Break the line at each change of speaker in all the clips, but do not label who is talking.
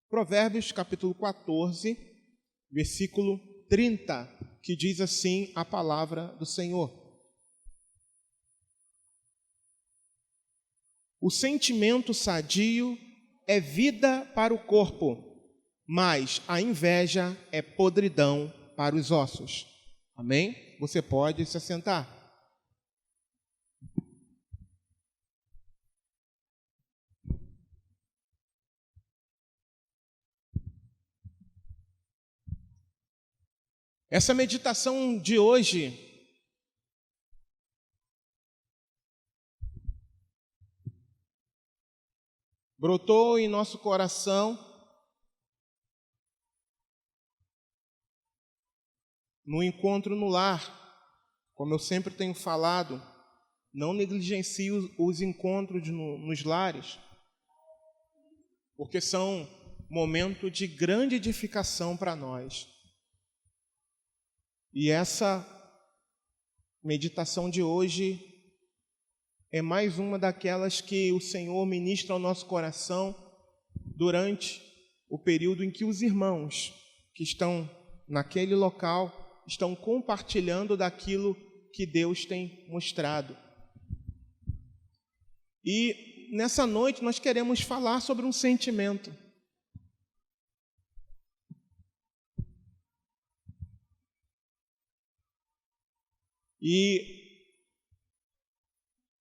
Provérbios capítulo 14, versículo 30, que diz assim a palavra do Senhor. O sentimento sadio é vida para o corpo, mas a inveja é podridão para os ossos. Amém? Você pode se assentar. Essa meditação de hoje brotou em nosso coração no encontro no lar. Como eu sempre tenho falado, não negligencie os encontros nos lares, porque são momentos de grande edificação para nós. E essa meditação de hoje é mais uma daquelas que o Senhor ministra ao nosso coração durante o período em que os irmãos que estão naquele local estão compartilhando daquilo que Deus tem mostrado. E nessa noite nós queremos falar sobre um sentimento. E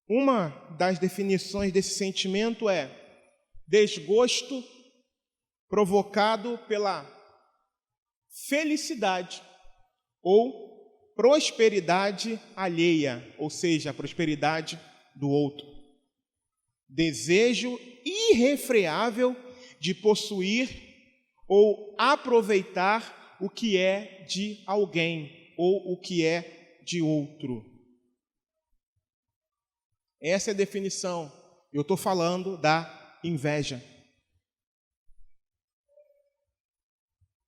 uma das definições desse sentimento é desgosto provocado pela felicidade ou prosperidade alheia, ou seja, a prosperidade do outro. Desejo irrefreável de possuir ou aproveitar o que é de alguém ou o que é de outro. Essa é a definição. Eu estou falando da inveja.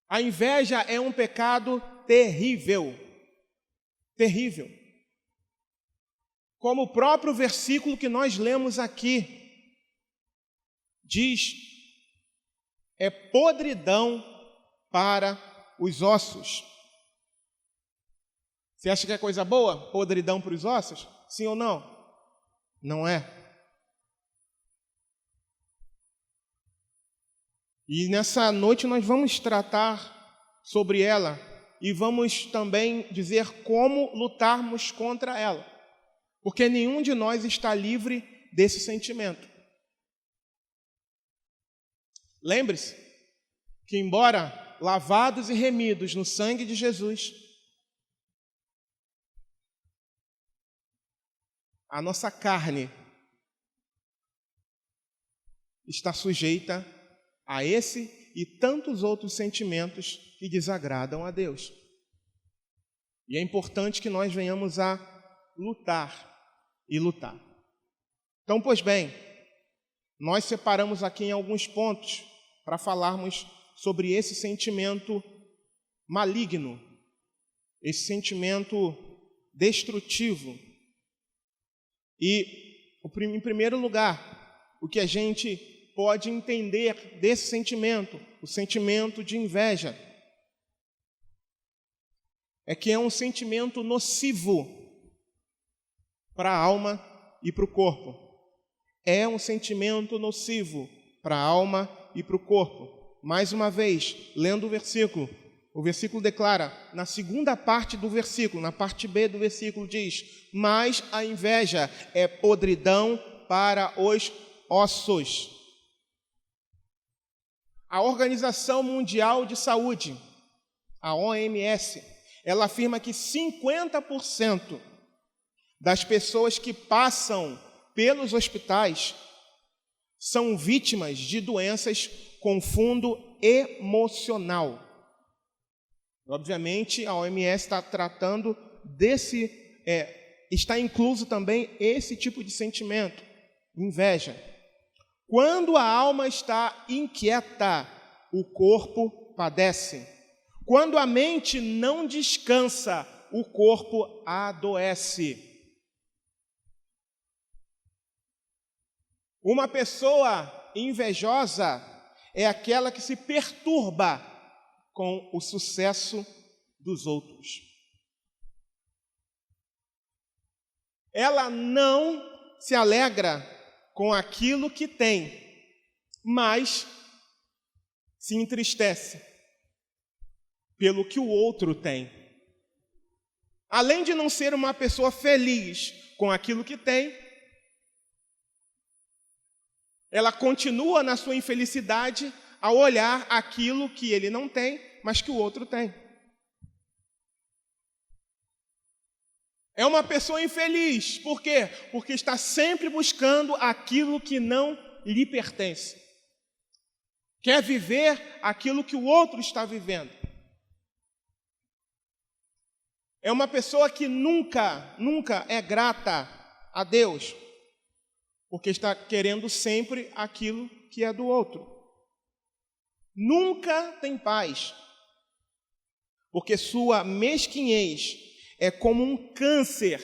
A inveja é um pecado terrível. Terrível. Como o próprio versículo que nós lemos aqui diz, é podridão para os ossos. Você acha que é coisa boa? Podridão para os ossos? Sim ou não? Não é. E nessa noite nós vamos tratar sobre ela e vamos também dizer como lutarmos contra ela. Porque nenhum de nós está livre desse sentimento. Lembre-se que, embora lavados e remidos no sangue de Jesus, a nossa carne está sujeita a esse e tantos outros sentimentos que desagradam a Deus. E é importante que nós venhamos a lutar e lutar. Então, pois bem, nós separamos aqui em alguns pontos para falarmos sobre esse sentimento maligno, esse sentimento destrutivo. E, em primeiro lugar, o que a gente pode entender desse sentimento, o sentimento de inveja, é que é um sentimento nocivo para a alma e para o corpo. É um sentimento nocivo para a alma e para o corpo. Mais uma vez, lendo o versículo declara, na segunda parte do versículo, na parte B do versículo diz, mas a inveja é podridão para os ossos. A Organização Mundial de Saúde, a OMS, ela afirma que 50% das pessoas que passam pelos hospitais são vítimas de doenças com fundo emocional. Obviamente, a OMS está tratando está incluso também esse tipo de sentimento, inveja. Quando a alma está inquieta, o corpo padece. Quando a mente não descansa, o corpo adoece. Uma pessoa invejosa, é aquela que se perturba com o sucesso dos outros. Ela não se alegra com aquilo que tem, mas se entristece pelo que o outro tem. Além de não ser uma pessoa feliz com aquilo que tem, ela continua na sua infelicidade ao olhar aquilo que ele não tem, mas que o outro tem. É uma pessoa infeliz. Por quê? Porque está sempre buscando aquilo que não lhe pertence. Quer viver aquilo que o outro está vivendo. É uma pessoa que nunca é grata a Deus, porque está querendo sempre aquilo que é do outro. Nunca tem paz, porque sua mesquinhez é como um câncer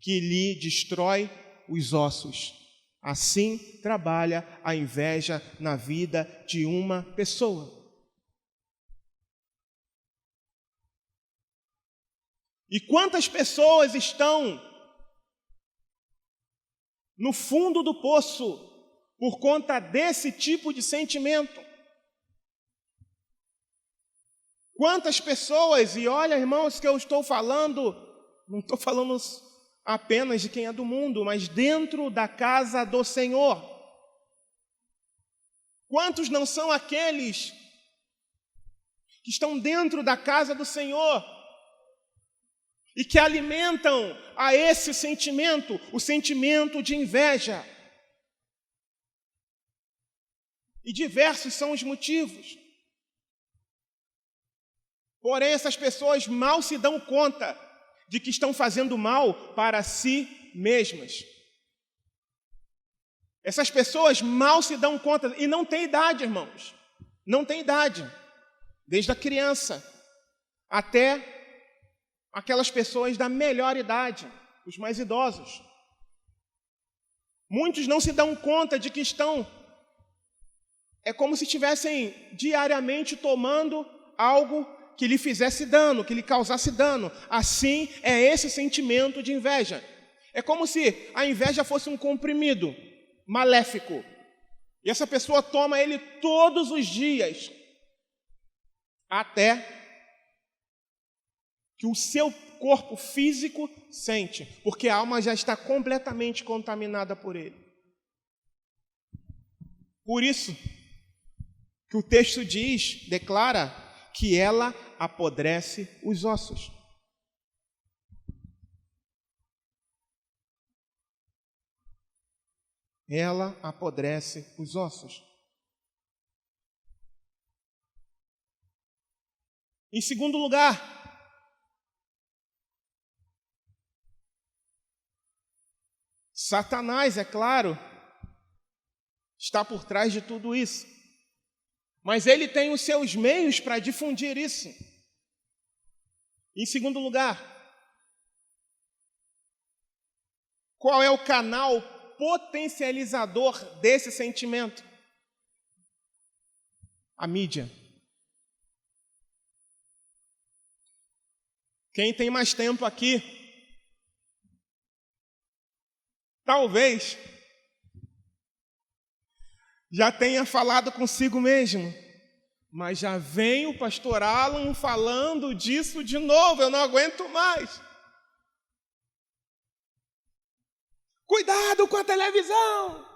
que lhe destrói os ossos. Assim trabalha a inveja na vida de uma pessoa. E quantas pessoas estão no fundo do poço por conta desse tipo de sentimento? Quantas pessoas, e olha, irmãos, que eu estou falando, não estou falando apenas de quem é do mundo, mas dentro da casa do Senhor. Quantos não são aqueles que estão dentro da casa do Senhor e que alimentam a esse sentimento, o sentimento de inveja? E diversos são os motivos. Porém, essas pessoas mal se dão conta de que estão fazendo mal para si mesmas. Essas pessoas mal se dão conta, e não tem idade, irmãos. Não tem idade. Desde a criança até aquelas pessoas da melhor idade, os mais idosos. Muitos não se dão conta de que é como se estivessem diariamente tomando algo que lhe fizesse dano, que lhe causasse dano. Assim é esse sentimento de inveja. É como se a inveja fosse um comprimido maléfico. E essa pessoa toma ele todos os dias, até que o seu corpo físico sente, porque a alma já está completamente contaminada por ele. Por isso que o texto declara que ela apodrece os ossos. Ela apodrece os ossos. Em segundo lugar, Satanás, é claro, está por trás de tudo isso. Mas ele tem os seus meios para difundir isso. Em segundo lugar, qual é o canal potencializador desse sentimento? A mídia. Quem tem mais tempo aqui, talvez já tenha falado consigo mesmo, mas já vem o pastor Alan falando disso de novo, eu não aguento mais. Cuidado com a televisão,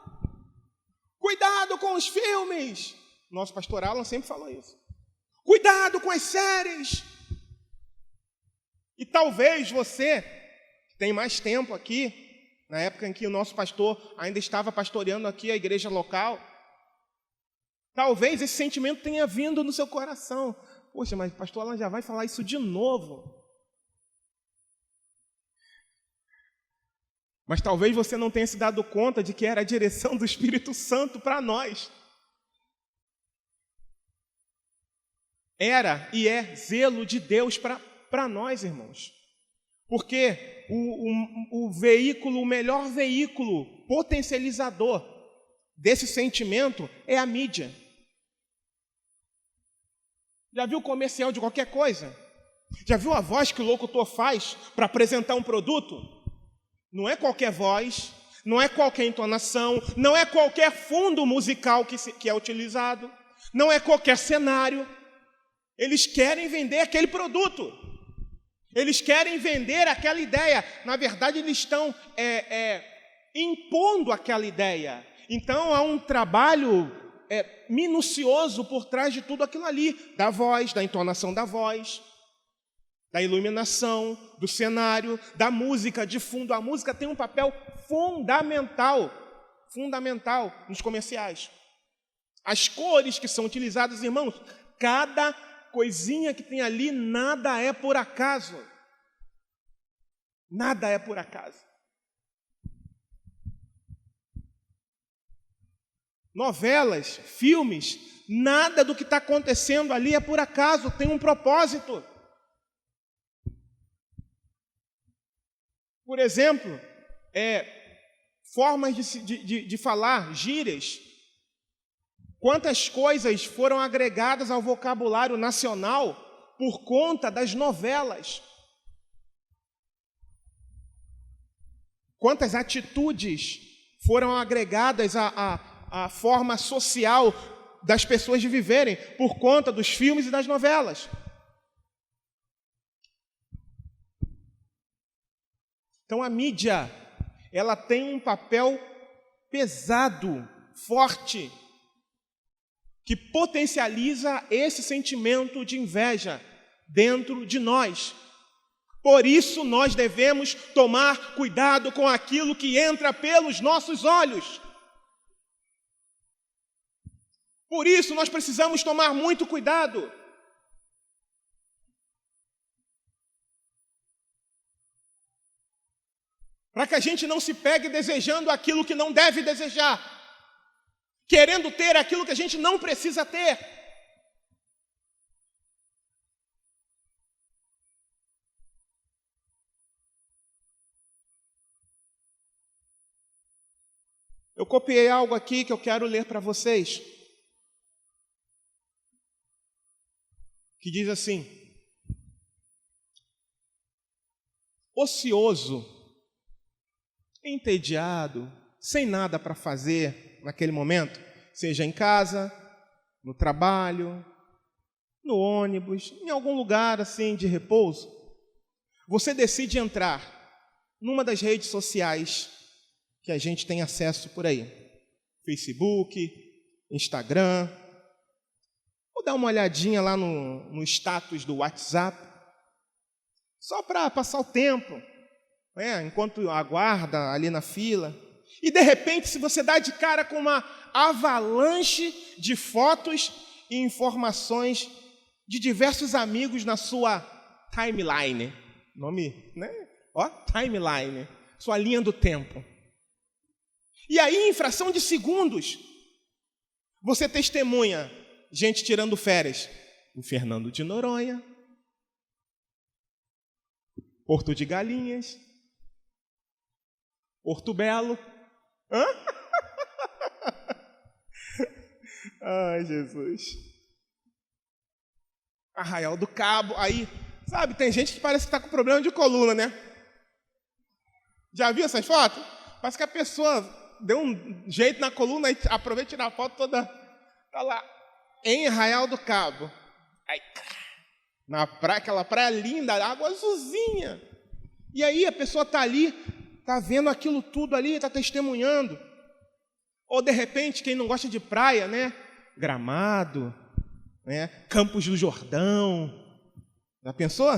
cuidado com os filmes. Nosso pastor Alan sempre falou isso. Cuidado com as séries. E talvez você, que tem mais tempo aqui, na época em que o nosso pastor ainda estava pastoreando aqui a igreja local, talvez esse sentimento tenha vindo no seu coração. Poxa, mas o pastor Alan já vai falar isso de novo. Mas talvez você não tenha se dado conta de que era a direção do Espírito Santo para nós. Era e é zelo de Deus para nós, irmãos. Porque o melhor veículo potencializador desse sentimento é a mídia. Já viu comercial de qualquer coisa? Já viu a voz que o locutor faz para apresentar um produto? Não é qualquer voz, não é qualquer entonação, não é qualquer fundo musical que é utilizado, não é qualquer cenário. Eles querem vender aquele produto. Eles querem vender aquela ideia. Na verdade, eles estão impondo aquela ideia. Então, há um trabalho minucioso por trás de tudo aquilo ali. Da voz, da entonação da voz, da iluminação, do cenário, da música de fundo. A música tem um papel fundamental nos comerciais. As cores que são utilizadas, irmãos, cada coisinha que tem ali, nada é por acaso. Nada é por acaso. Novelas, filmes, nada do que está acontecendo ali é por acaso, tem um propósito. Por exemplo, formas de falar, gírias. Quantas coisas foram agregadas ao vocabulário nacional por conta das novelas? Quantas atitudes foram agregadas à forma social das pessoas de viverem por conta dos filmes e das novelas? Então a mídia, ela tem um papel pesado, forte, que potencializa esse sentimento de inveja dentro de nós. Por isso nós devemos tomar cuidado com aquilo que entra pelos nossos olhos. Por isso nós precisamos tomar muito cuidado. Para que a gente não se pegue desejando aquilo que não deve desejar, querendo ter aquilo que a gente não precisa ter. Eu copiei algo aqui que eu quero ler para vocês, que diz assim: ocioso, entediado, sem nada para fazer naquele momento, seja em casa, no trabalho, no ônibus, em algum lugar assim de repouso, você decide entrar numa das redes sociais que a gente tem acesso por aí, Facebook, Instagram, ou dar uma olhadinha lá no status do WhatsApp, só para passar o tempo, enquanto aguarda ali na fila. E de repente, se você dá de cara com uma avalanche de fotos e informações de diversos amigos na sua timeline, nome, né? Timeline, sua linha do tempo. E aí, em fração de segundos, você testemunha gente tirando férias em Fernando de Noronha, Porto de Galinhas, Porto Belo. Ai, Jesus. Arraial do Cabo. Aí, sabe, tem gente que parece que está com problema de coluna, né? Já viu essas fotos? Parece que a pessoa deu um jeito na coluna e aproveita e tira a foto toda. Tá lá, em Arraial do Cabo. Aí, na praia, aquela praia linda, água azulzinha. E aí a pessoa está ali, está vendo aquilo tudo ali, está testemunhando. Ou, de repente, quem não gosta de praia, né? Gramado, né? Campos do Jordão. Já pensou?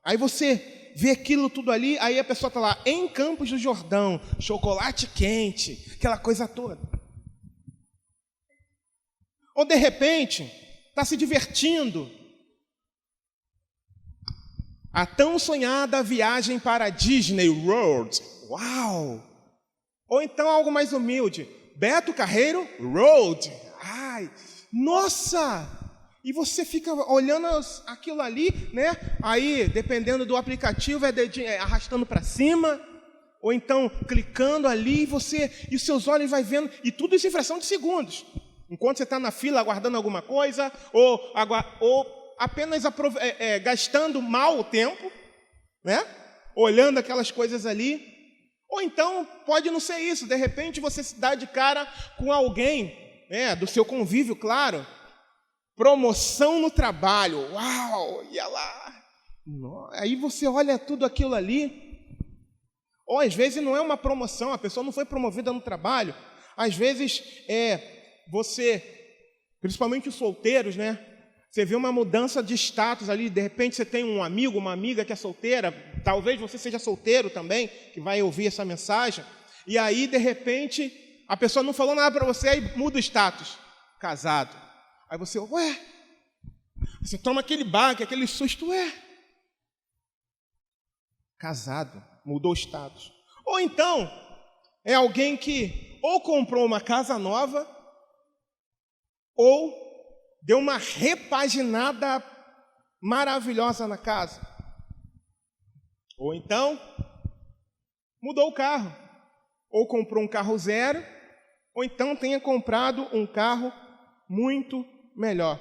Aí você vê aquilo tudo ali, aí a pessoa está lá, em Campos do Jordão, chocolate quente, aquela coisa toda. Ou, de repente, está se divertindo. A tão sonhada viagem para Disney World. Uau! Ou então algo mais humilde. Beto Carreiro Road. Ai, nossa! E você fica olhando aquilo ali, né? Aí, dependendo do aplicativo, arrastando para cima, ou então clicando ali, e os seus olhos vai vendo, e tudo isso em fração de segundos. Enquanto você está na fila aguardando alguma coisa, ou apenas gastando mal o tempo, né? Olhando aquelas coisas ali. Ou então, pode não ser isso. De repente, você se dá de cara com alguém, né, do seu convívio, claro. Promoção no trabalho. Uau! Ia lá. Aí você olha tudo aquilo ali. Ou às vezes não é uma promoção, a pessoa não foi promovida no trabalho. Às vezes você, principalmente os solteiros, né? Você vê uma mudança de status ali, de repente você tem um amigo, uma amiga que é solteira, talvez você seja solteiro também, que vai ouvir essa mensagem, e aí, de repente, a pessoa não falou nada para você, aí muda o status, casado. Aí você, você toma aquele baque, aquele susto, casado, mudou o status. Ou então, é alguém que ou comprou uma casa nova, ou deu uma repaginada maravilhosa na casa. Ou então, mudou o carro. Ou comprou um carro zero, ou então tenha comprado um carro muito melhor.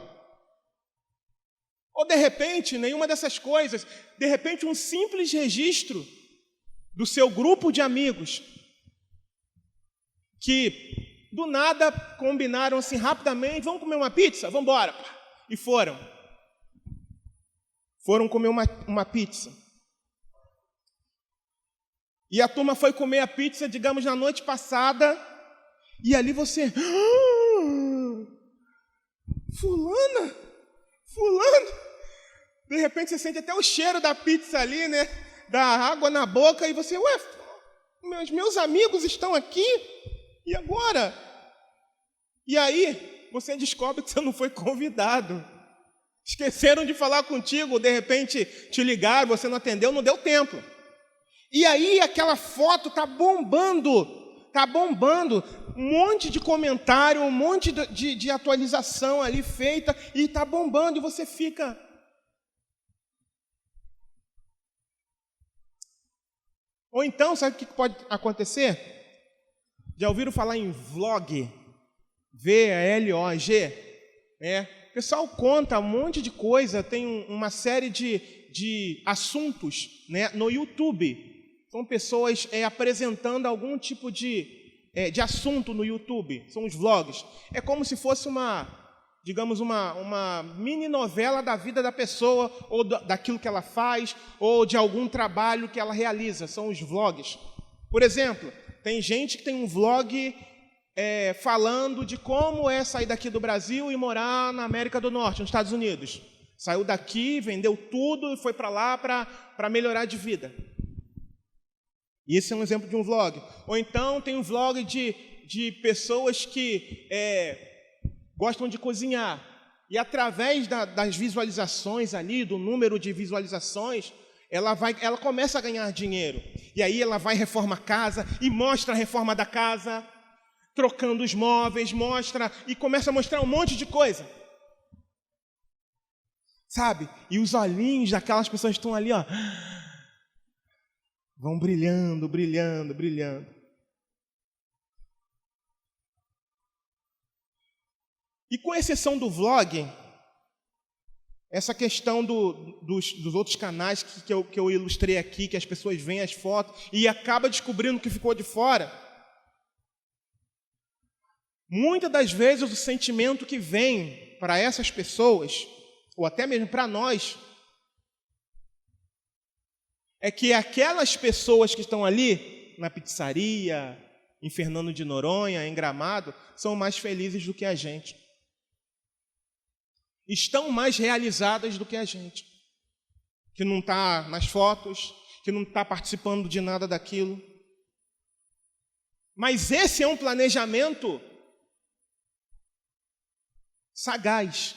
Ou, de repente, nenhuma dessas coisas. De repente, um simples registro do seu grupo de amigos que do nada combinaram assim rapidamente, vamos comer uma pizza? Vamos embora. E foram. Foram comer uma pizza. E a turma foi comer a pizza, digamos, na noite passada, e ali você... Fulano. De repente você sente até o cheiro da pizza ali, né? Da água na boca, e você, meus amigos estão aqui, e agora? E aí, você descobre que você não foi convidado. Esqueceram de falar contigo, de repente te ligaram, você não atendeu, não deu tempo. E aí, aquela foto está bombando, um monte de comentário, um monte de atualização ali feita, e está bombando, e você fica... Ou então, sabe o que pode acontecer? Já ouviram falar em vlog? V-L-O-G? O pessoal conta um monte de coisa, tem uma série de assuntos, né, no YouTube. São pessoas apresentando algum tipo de assunto no YouTube. São os vlogs. É como se fosse uma mini novela da vida da pessoa, ou daquilo que ela faz, ou de algum trabalho que ela realiza. São os vlogs. Por exemplo, tem gente que tem um vlog falando de como é sair daqui do Brasil e morar na América do Norte, nos Estados Unidos. Saiu daqui, vendeu tudo e foi para lá para melhorar de vida. E esse é um exemplo de um vlog. Ou então tem um vlog de pessoas que gostam de cozinhar. E através das visualizações ali, do número de visualizações, ela começa a ganhar dinheiro. E aí ela vai reforma a casa e mostra a reforma da casa, trocando os móveis, e começa a mostrar um monte de coisa. Sabe? E os olhinhos daquelas pessoas que estão ali, vão brilhando. E com exceção do vlog, essa questão dos outros canais que eu ilustrei aqui, que as pessoas veem as fotos e acabam descobrindo o que ficou de fora, muitas das vezes o sentimento que vem para essas pessoas, ou até mesmo para nós, é que aquelas pessoas que estão ali na pizzaria, em Fernando de Noronha, em Gramado, são mais felizes do que a gente. Estão mais realizadas do que a gente, que não está nas fotos, que não está participando de nada daquilo. Mas esse é um planejamento sagaz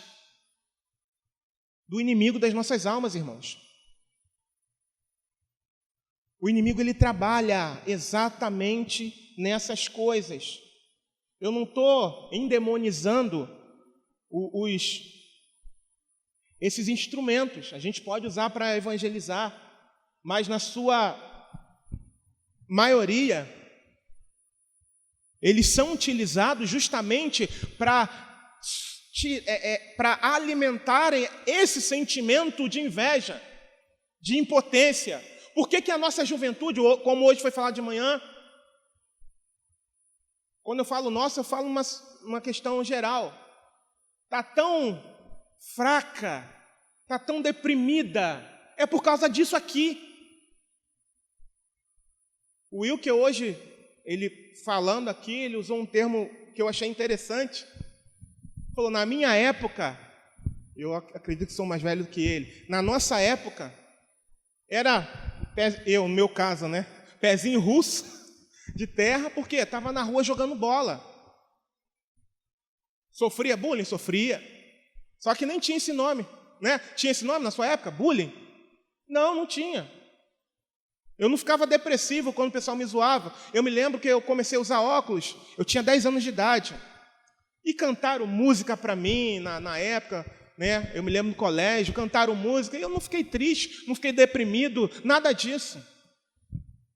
do inimigo das nossas almas, irmãos. O inimigo, ele trabalha exatamente nessas coisas. Eu não estou endemonizando esses instrumentos. A gente pode usar para evangelizar, mas na sua maioria, Eles são utilizados justamente para alimentarem esse sentimento de inveja, de impotência. Por que a nossa juventude, como hoje foi falado de manhã, quando eu falo nossa, eu falo uma questão geral, está tão fraca, está tão deprimida, é por causa disso aqui. O Wilker hoje, ele falando aqui, ele usou um termo que eu achei interessante. Falou, na minha época, eu acredito que sou mais velho do que ele, na nossa época, era, no meu caso, né, pezinho russo de terra, porque estava na rua jogando bola. Sofria bullying? Sofria. Só que nem tinha esse nome, né? Tinha esse nome na sua época? Bullying? Não tinha. Eu não ficava depressivo quando o pessoal me zoava. Eu me lembro que eu comecei a usar óculos, eu tinha 10 anos de idade. E cantaram música para mim na época, né? Eu me lembro no colégio, cantaram música, e eu não fiquei triste, não fiquei deprimido, nada disso.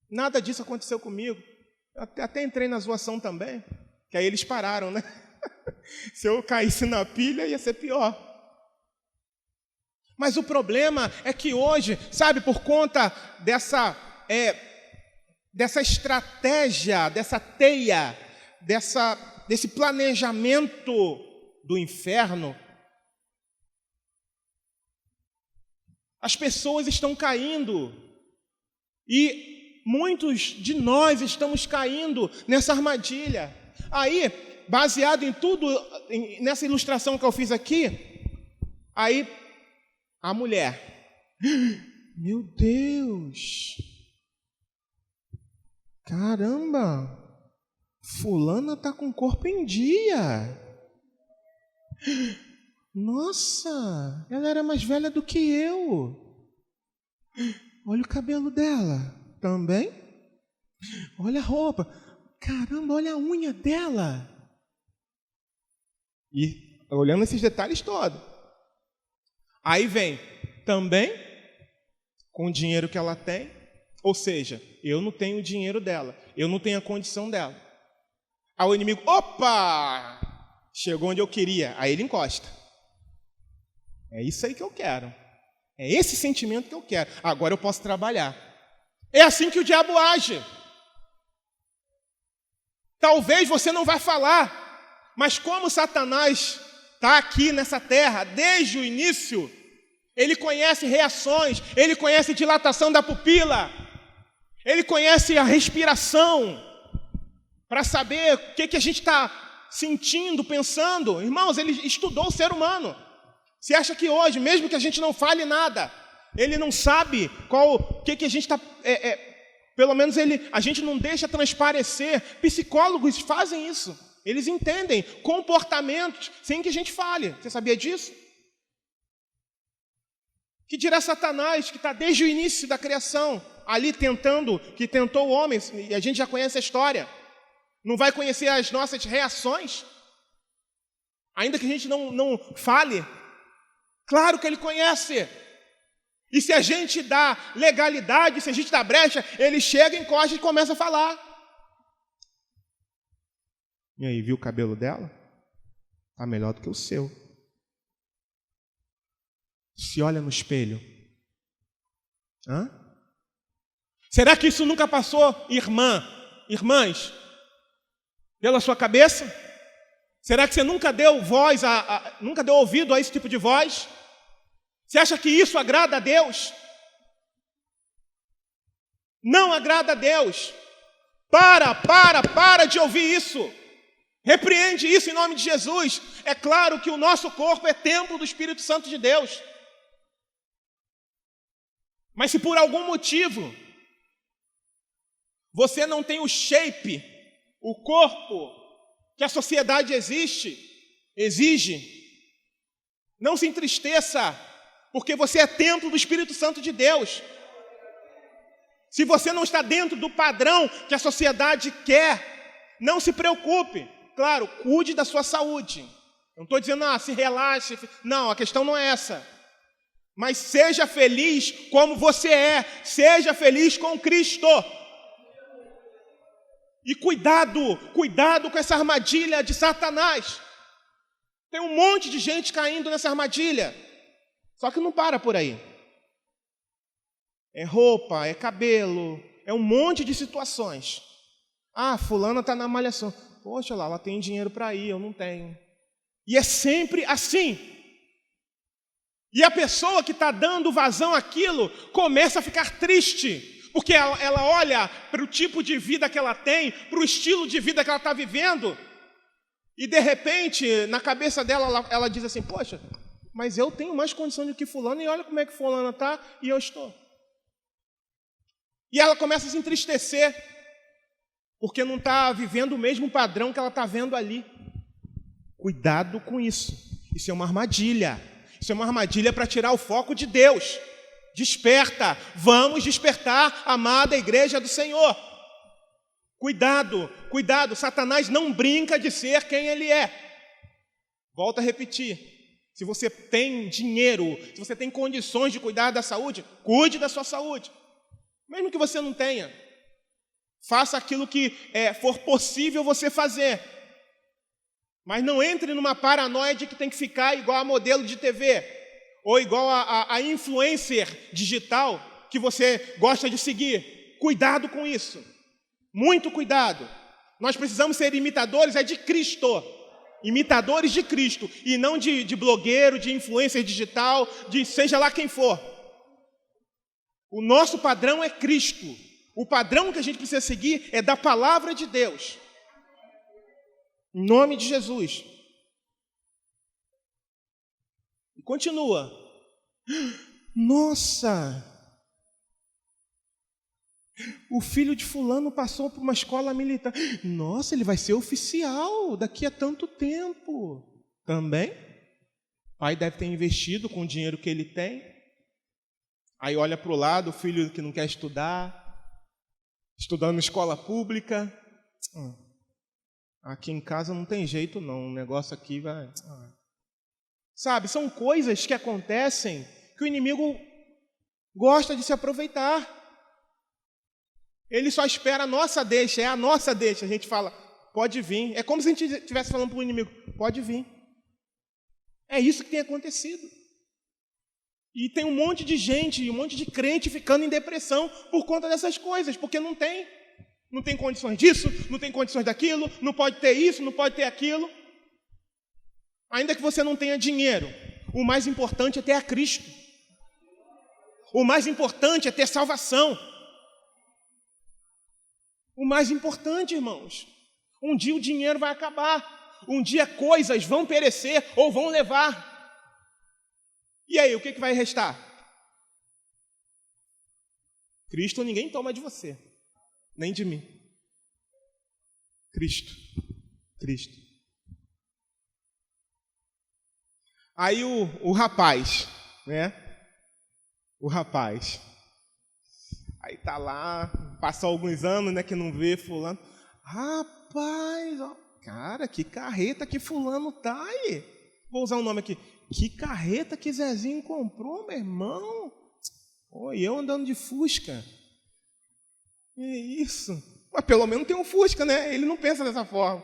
Nada disso aconteceu comigo. Eu até entrei na zoação também, que aí eles pararam, né? Se eu caísse na pilha, ia ser pior. Mas o problema é que hoje, sabe, por conta dessa estratégia, dessa teia, desse planejamento do inferno, as pessoas estão caindo. E muitos de nós estamos caindo nessa armadilha. Aí, baseado em tudo, nessa ilustração que eu fiz aqui, aí a mulher, meu Deus, caramba, fulana está com o corpo em dia. Nossa, ela era mais velha do que eu. Olha o cabelo dela também. Olha a roupa. Caramba, olha a unha dela. E olhando esses detalhes todos. Aí vem também com o dinheiro que ela tem. Ou seja, eu não tenho o dinheiro dela. Eu não tenho a condição dela. Aí o inimigo, opa! Chegou onde eu queria. Aí ele encosta. É isso aí que eu quero. É esse sentimento que eu quero. Agora eu posso trabalhar. É assim que o diabo age. Talvez você não vá falar, mas como Satanás está aqui nessa terra desde o início, ele conhece reações, ele conhece dilatação da pupila, ele conhece a respiração, para saber o que a gente está sentindo, pensando. Irmãos, ele estudou o ser humano. Você acha que hoje, mesmo que a gente não fale nada, ele não sabe o que a gente está... pelo menos a gente não deixa transparecer. Psicólogos fazem isso. Eles entendem comportamentos sem que a gente fale. Você sabia disso? Que dirá Satanás, que está desde o início da criação, ali que tentou o homem, e a gente já conhece a história. Não vai conhecer as nossas reações? Ainda que a gente não fale. Claro que ele conhece. E se a gente dá legalidade, se a gente dá brecha, ele chega, encosta e começa a falar. E aí, viu o cabelo dela? Está melhor do que o seu. Se olha no espelho. Hã? Será que isso nunca passou, irmãs, pela sua cabeça? Será que você nunca deu voz, nunca deu ouvido a esse tipo de voz? Você acha que isso agrada a Deus? Não agrada a Deus. Para de ouvir isso. Repreende isso em nome de Jesus. É claro que o nosso corpo é templo do Espírito Santo de Deus. Mas se por algum motivo você não tem o shape, o corpo que a sociedade exige, não se entristeça, porque você é templo do Espírito Santo de Deus. Se você não está dentro do padrão que a sociedade quer, não se preocupe. Claro, cuide da sua saúde. Eu não estou dizendo, se relaxe. Não, a questão não é essa. Mas seja feliz como você é. Seja feliz com Cristo. E cuidado com essa armadilha de Satanás. Tem um monte de gente caindo nessa armadilha. Só que não para por aí. É roupa, é cabelo, é um monte de situações. Ah, fulana está na malhação. Poxa, lá, ela tem dinheiro para ir, eu não tenho. E é sempre assim. E a pessoa que está dando vazão àquilo começa a ficar triste. Porque ela olha para o tipo de vida que ela tem, para o estilo de vida que ela está vivendo, e de repente, na cabeça dela, ela diz assim, poxa, mas eu tenho mais condição do que fulano, e olha como é que fulana está, e eu estou. E ela começa a se entristecer, porque não está vivendo o mesmo padrão que ela está vendo ali. Cuidado com isso. Isso é uma armadilha. Isso é uma armadilha para tirar o foco de Deus. Desperta, vamos despertar, amada igreja do Senhor. Cuidado, Satanás não brinca de ser quem ele é. Volto a repetir, se você tem dinheiro, se você tem condições de cuidar da saúde, cuide da sua saúde. Mesmo que você não tenha, faça aquilo que for possível você fazer. Mas não entre numa paranoia de que tem que ficar igual a modelo de TV, ou igual a influencer digital que você gosta de seguir. Cuidado com isso. Muito cuidado. Nós precisamos ser imitadores de Cristo. Imitadores de Cristo. E não de blogueiro, de influencer digital, de seja lá quem for. O nosso padrão é Cristo. O padrão que a gente precisa seguir é da palavra de Deus. Em nome de Jesus. E continua. Nossa! O filho de fulano passou por uma escola militar. Nossa, ele vai ser oficial daqui a tanto tempo. Também? O pai deve ter investido com o dinheiro que ele tem. Aí olha para o lado, o filho que não quer estudar, estudando em escola pública. Aqui em casa não tem jeito não, o negócio aqui vai... Sabe, são coisas que acontecem que o inimigo gosta de se aproveitar. Ele só espera a nossa deixa, é a nossa deixa. A gente fala, pode vir. É como se a gente estivesse falando para o inimigo, pode vir. É isso que tem acontecido. E tem um monte de gente, um monte de crente ficando em depressão por conta dessas coisas, porque não tem. Não tem condições disso, não tem condições daquilo, não pode ter isso, não pode ter aquilo. Ainda que você não tenha dinheiro, o mais importante é ter a Cristo. O mais importante é ter salvação. O mais importante, irmãos, um dia o dinheiro vai acabar. Um dia coisas vão perecer ou vão levar. E aí, o que vai restar? Cristo ninguém toma de você, nem de mim. Cristo. Aí o rapaz, né? O rapaz. Aí tá lá, passou alguns anos, né, que não vê fulano. Rapaz, ó, cara, que carreta que fulano tá aí. Vou usar um nome aqui. Que carreta que Zezinho comprou, meu irmão. Oi, eu andando de Fusca. Que isso? Mas pelo menos tem um Fusca, né? Ele não pensa dessa forma.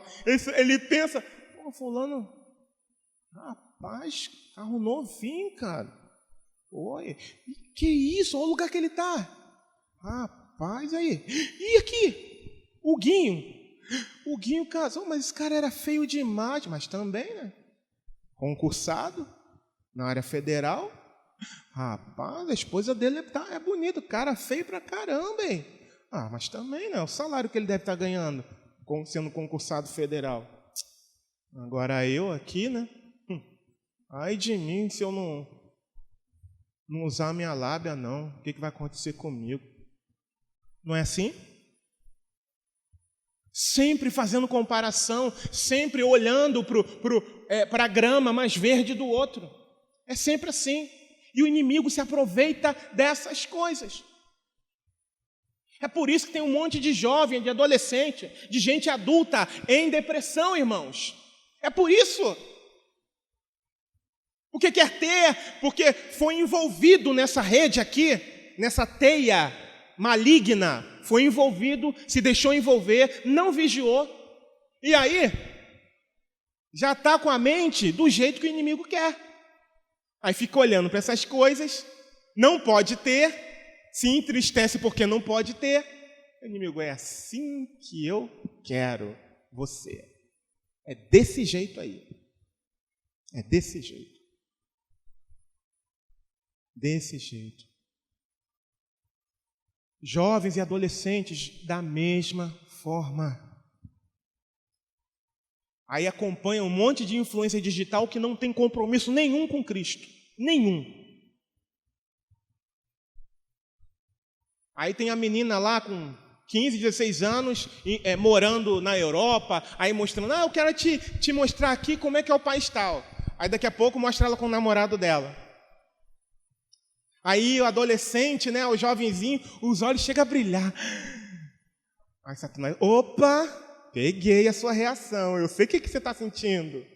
Ele pensa, pô, fulano, rapaz, carro novinho, cara. Oi, que isso? Olha o lugar que ele tá. Rapaz, aí. E aqui? O Guinho casou, mas esse cara era feio demais, mas também, né? Concursado na área federal. Rapaz, a esposa dele é bonita, cara feio pra caramba, hein? Mas também, né? O salário que ele deve estar ganhando sendo concursado federal. Agora eu aqui, né? Ai de mim se eu não usar a minha lábia, não. O que vai acontecer comigo? Não é assim? Sempre fazendo comparação, sempre olhando para a grama mais verde do outro. É sempre assim. E o inimigo se aproveita dessas coisas. É por isso que tem um monte de jovem, de adolescente, de gente adulta em depressão, irmãos. É por isso. Porque quer ter, porque foi envolvido nessa rede aqui, nessa teia maligna, foi envolvido, se deixou envolver, não vigiou. E aí, já está com a mente do jeito que o inimigo quer. Aí fica olhando para essas coisas, não pode ter, se entristece porque não pode ter. O inimigo, é assim que eu quero você. É desse jeito aí. É desse jeito. Desse jeito. Jovens e adolescentes, da mesma forma. Aí acompanha um monte de influência digital que não tem compromisso nenhum com Cristo. Nenhum. Aí tem a menina lá com 15, 16 anos, morando na Europa, aí mostrando, eu quero te mostrar aqui como é que é o país tal. Aí daqui a pouco mostra ela com o namorado dela. Aí o adolescente, o jovenzinho, os olhos chegam a brilhar. Aí Satanás, opa, peguei a sua reação, eu sei o que você está sentindo.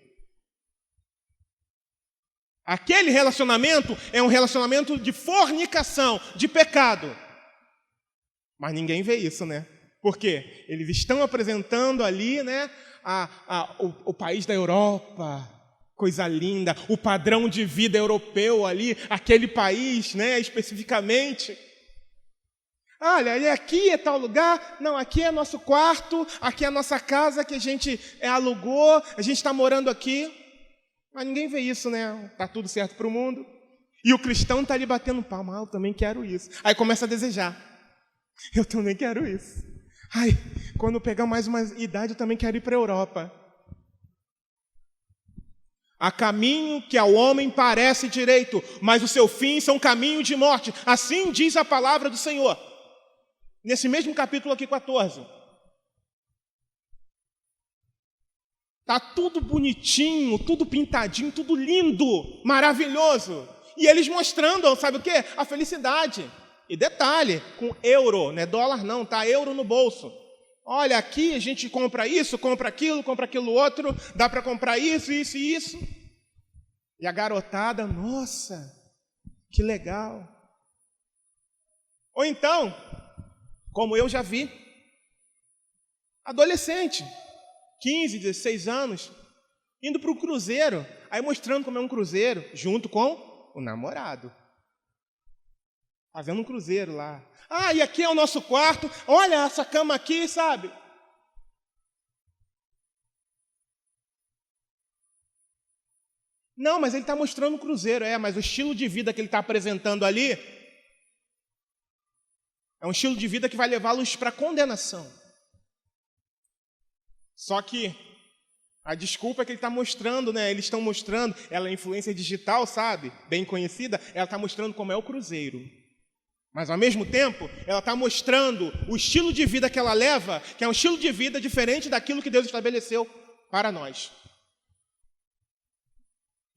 Aquele relacionamento é um relacionamento de fornicação, de pecado. Mas ninguém vê isso, né? Por quê? Eles estão apresentando ali, o país da Europa, coisa linda, o padrão de vida europeu ali, aquele país, especificamente. Olha, e aqui é tal lugar, não, aqui é nosso quarto, aqui é a nossa casa que a gente alugou, a gente está morando aqui. Mas ninguém vê isso, né? Está tudo certo para o mundo. E o cristão está ali batendo palma, eu também quero isso. Aí começa a desejar. Eu também quero isso. Ai, quando eu pegar mais uma idade, eu também quero ir para a Europa. Há caminho que ao homem parece direito, mas o seu fim são caminho de morte. Assim diz a palavra do Senhor. Nesse mesmo capítulo aqui, 14. Está tudo bonitinho, tudo pintadinho, tudo lindo, maravilhoso. E eles mostrando, sabe o quê? A felicidade. E detalhe, com euro, não é dólar não, tá? Euro no bolso. Olha, aqui a gente compra isso, compra aquilo outro, dá para comprar isso, isso e isso. E a garotada, nossa, que legal. Ou então, como eu já vi, adolescente, 15, 16 anos, indo para o cruzeiro, aí mostrando como é um cruzeiro, junto com o namorado. Fazendo um cruzeiro lá. E aqui é o nosso quarto. Olha essa cama aqui, sabe? Não, mas ele está mostrando um cruzeiro. Mas o estilo de vida que ele está apresentando ali é um estilo de vida que vai levá-los para a condenação. Só que a desculpa é que ele está mostrando, eles estão mostrando, ela é influência digital, sabe? Bem conhecida, ela está mostrando como é o cruzeiro. Mas, ao mesmo tempo, ela está mostrando o estilo de vida que ela leva, que é um estilo de vida diferente daquilo que Deus estabeleceu para nós.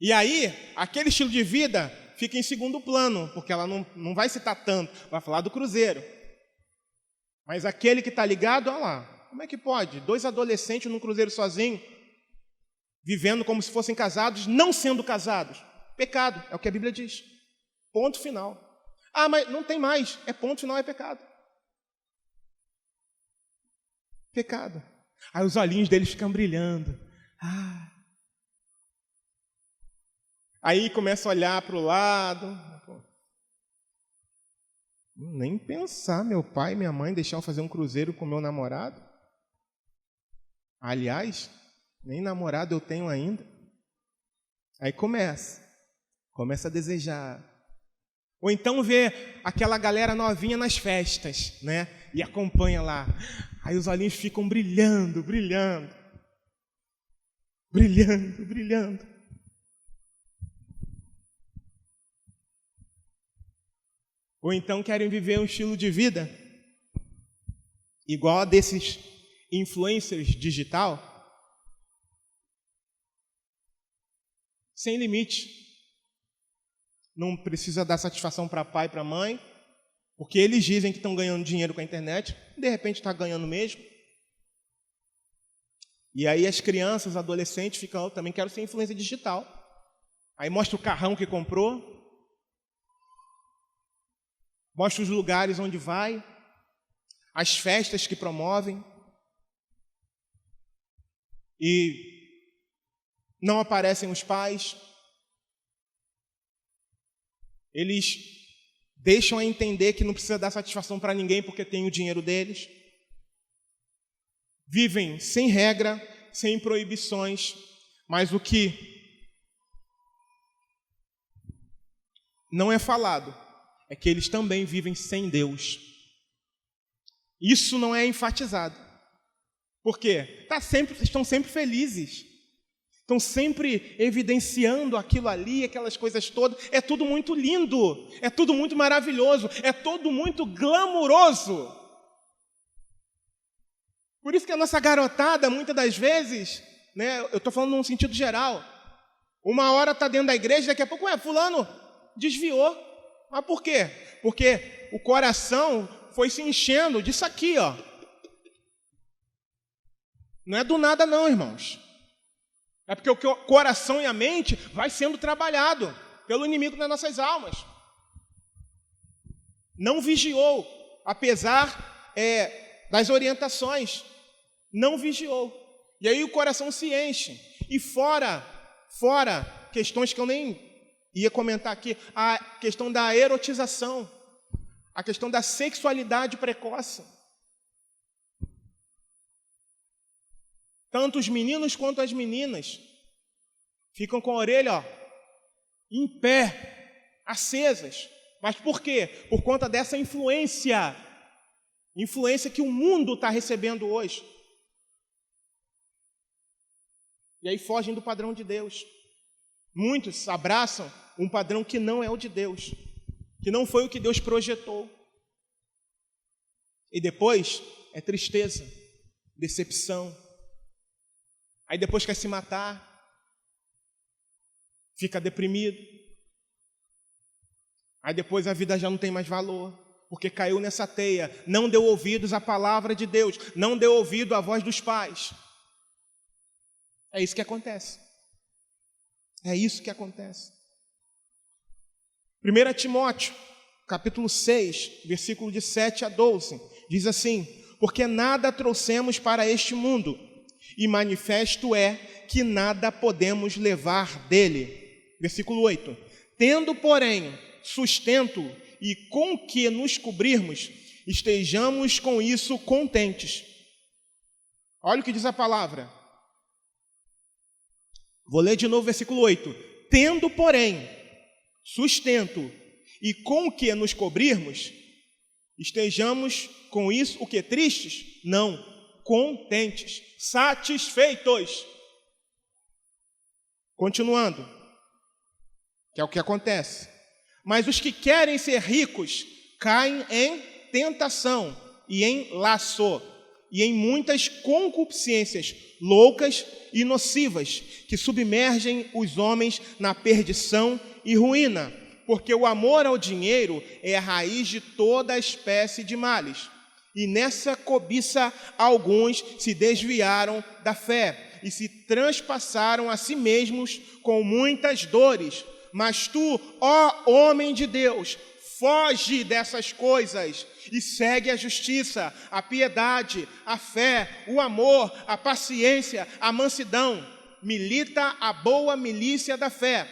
E aí, aquele estilo de vida fica em segundo plano, porque ela não vai citar tanto, vai falar do cruzeiro. Mas aquele que está ligado, olha lá, como é que pode? 2 adolescentes num cruzeiro sozinho, vivendo como se fossem casados, não sendo casados. Pecado, é o que a Bíblia diz. Ponto final. Mas não tem mais. Ponto final, é pecado. Pecado. Aí os olhinhos deles ficam brilhando. Aí começa a olhar para o lado. Nem pensar, meu pai e minha mãe deixar eu fazer um cruzeiro com meu namorado. Aliás, nem namorado eu tenho ainda. Aí começa a desejar. Ou então vê aquela galera novinha nas festas, e acompanha lá. Aí os olhinhos ficam brilhando. Ou então querem viver um estilo de vida igual a desses influencers digital, sem limite. Não precisa dar satisfação para pai e para mãe, porque eles dizem que estão ganhando dinheiro com a internet, de repente está ganhando mesmo. E aí as crianças, os adolescentes ficam, eu também quero ser influência digital. Aí mostra o carrão que comprou, mostra os lugares onde vai. as festas que promovem, e não aparecem os pais. Eles deixam a entender que não precisa dar satisfação para ninguém porque tem o dinheiro deles. Vivem sem regra, sem proibições, mas o que não é falado é que eles também vivem sem Deus. Isso não é enfatizado. Por quê? Estão sempre felizes. Estão sempre evidenciando aquilo ali, aquelas coisas todas. É tudo muito lindo, é tudo muito maravilhoso, é tudo muito glamuroso. Por isso que a nossa garotada, muitas das vezes, né, eu estou falando num sentido geral, uma hora está dentro da igreja, daqui a pouco, fulano desviou. Mas por quê? Porque o coração foi se enchendo disso aqui, ó. Não é do nada não, irmãos. É porque o coração e a mente vai sendo trabalhado pelo inimigo das nossas almas. Não vigiou, apesar das orientações. Não vigiou. E aí o coração se enche. E fora questões que eu nem ia comentar aqui, a questão da erotização, a questão da sexualidade precoce. Tanto os meninos quanto as meninas ficam com a orelha, em pé, acesas. Mas por quê? Por conta dessa influência que o mundo está recebendo hoje. E aí fogem do padrão de Deus. Muitos abraçam um padrão que não é o de Deus, que não foi o que Deus projetou. E depois é tristeza, decepção. Aí depois quer se matar, fica deprimido. Aí depois a vida já não tem mais valor, porque caiu nessa teia, não deu ouvidos à palavra de Deus, não deu ouvido à voz dos pais. É isso que acontece. É isso que acontece. 1 Timóteo, capítulo 6, versículo de 7 a 12, diz assim: porque nada trouxemos para este mundo, e manifesto é que nada podemos levar dele. Versículo 8. Tendo, porém, sustento e com que nos cobrirmos, estejamos com isso contentes. Olha o que diz a palavra. Vou ler de novo o versículo 8. Tendo, porém, sustento e com que nos cobrirmos, estejamos com isso, o que? Tristes? Não. Contentes, satisfeitos. Continuando, que é o que acontece. Mas os que querem ser ricos caem em tentação e em laço e em muitas concupiscências loucas e nocivas que submergem os homens na perdição e ruína, porque o amor ao dinheiro é a raiz de toda espécie de males. E nessa cobiça alguns se desviaram da fé e se transpassaram a si mesmos com muitas dores. Mas tu, ó homem de Deus, foge dessas coisas e segue a justiça, a piedade, a fé, o amor, a paciência, a mansidão. Milita a boa milícia da fé.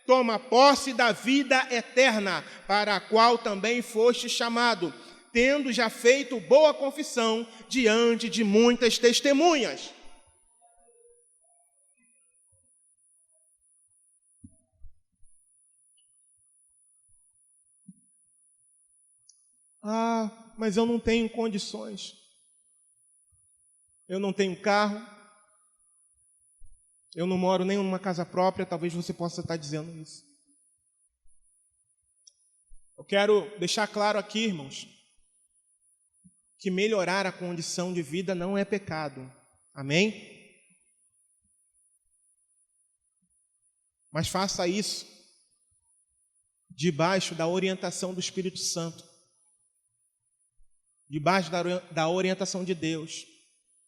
Toma posse da vida eterna, para a qual também foste chamado, tendo já feito boa confissão diante de muitas testemunhas. Mas eu não tenho condições. Eu não tenho carro. Eu não moro nem numa casa própria. Talvez você possa estar dizendo isso. Eu quero deixar claro aqui, irmãos, que melhorar a condição de vida não é pecado. Amém? Mas faça isso debaixo da orientação do Espírito Santo. Debaixo da orientação de Deus.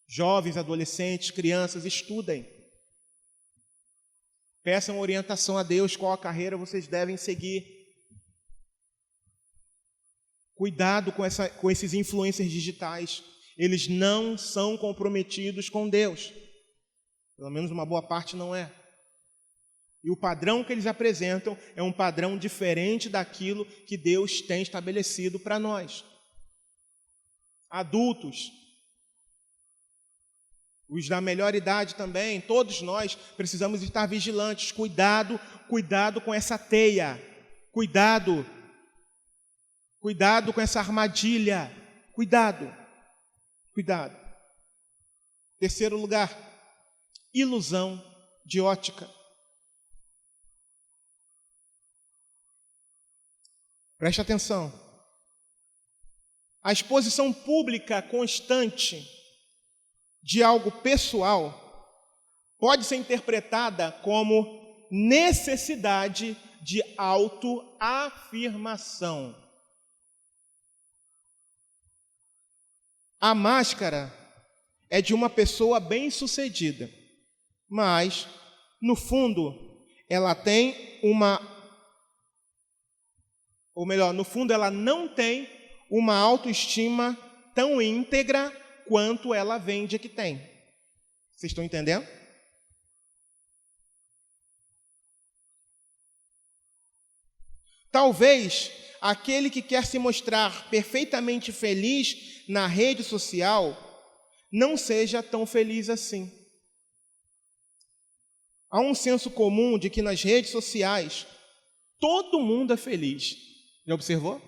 Jovens, adolescentes, crianças, estudem. Peçam orientação a Deus, qual a carreira vocês devem seguir. Cuidado com esses influencers digitais. Eles não são comprometidos com Deus. Pelo menos uma boa parte não é. E o padrão que eles apresentam é um padrão diferente daquilo que Deus tem estabelecido para nós. Adultos, os da melhor idade também, todos nós precisamos estar vigilantes. Cuidado com essa teia. Cuidado com essa armadilha. Cuidado. Terceiro lugar, ilusão de ótica. Preste atenção. A exposição pública constante de algo pessoal pode ser interpretada como necessidade de autoafirmação. A máscara é de uma pessoa bem-sucedida, mas, no fundo, ela tem ela não tem uma autoestima tão íntegra quanto ela vende que tem. Vocês estão entendendo? Talvez aquele que quer se mostrar perfeitamente feliz na rede social não seja tão feliz assim. Há um senso comum de que nas redes sociais todo mundo é feliz. Já observou?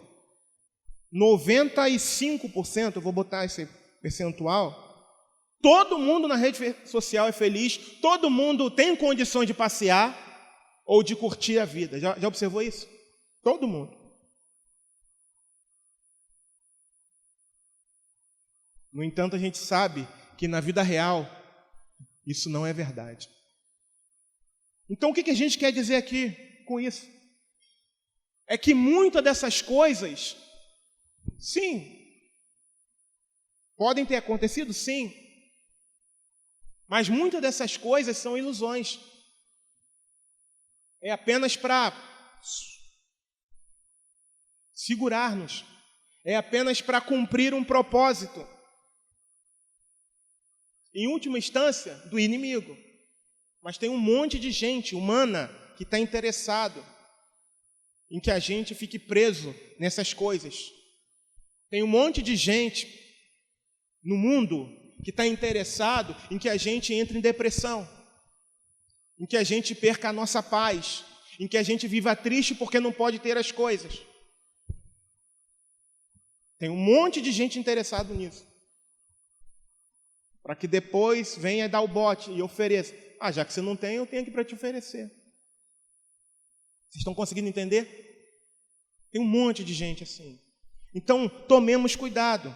95%, eu vou botar esse percentual, todo mundo na rede social é feliz, todo mundo tem condições de passear ou de curtir a vida. Já observou isso? Todo mundo. No entanto, a gente sabe que na vida real isso não é verdade. Então, o que a gente quer dizer aqui com isso? É que muitas dessas coisas, sim, podem ter acontecido, sim, mas muitas dessas coisas são ilusões. É apenas para segurar-nos, é apenas para cumprir um propósito. Em última instância, do inimigo. Mas tem um monte de gente humana que está interessado em que a gente fique preso nessas coisas. Tem um monte de gente no mundo que está interessado em que a gente entre em depressão, em que a gente perca a nossa paz, em que a gente viva triste porque não pode ter as coisas. Tem um monte de gente interessado nisso. Para que depois venha dar o bote e ofereça. Já que você não tem, eu tenho aqui para te oferecer. Vocês estão conseguindo entender? Tem um monte de gente assim. Então, tomemos cuidado.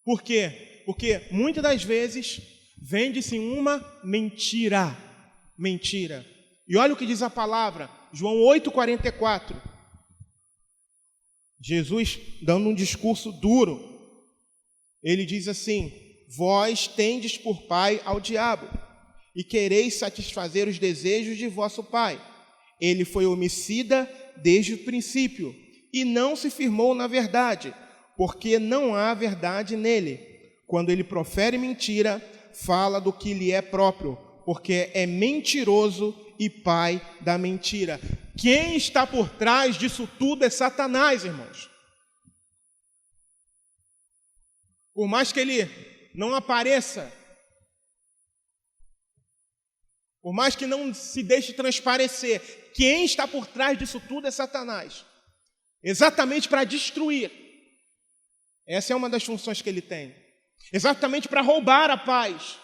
Por quê? Porque muitas das vezes vende-se uma mentira. Mentira. E olha o que diz a palavra, João 8,44. Jesus dando um discurso duro. Ele diz assim: vós tendes por pai ao diabo, e quereis satisfazer os desejos de vosso pai. Ele foi homicida desde o princípio, e não se firmou na verdade, porque não há verdade nele. Quando ele profere mentira, fala do que lhe é próprio, porque é mentiroso e pai da mentira. Quem está por trás disso tudo é Satanás, irmãos. Por mais que ele não apareça, por mais que não se deixe transparecer, quem está por trás disso tudo é Satanás. Exatamente para destruir. Essa é uma das funções que ele tem. Exatamente para roubar a paz.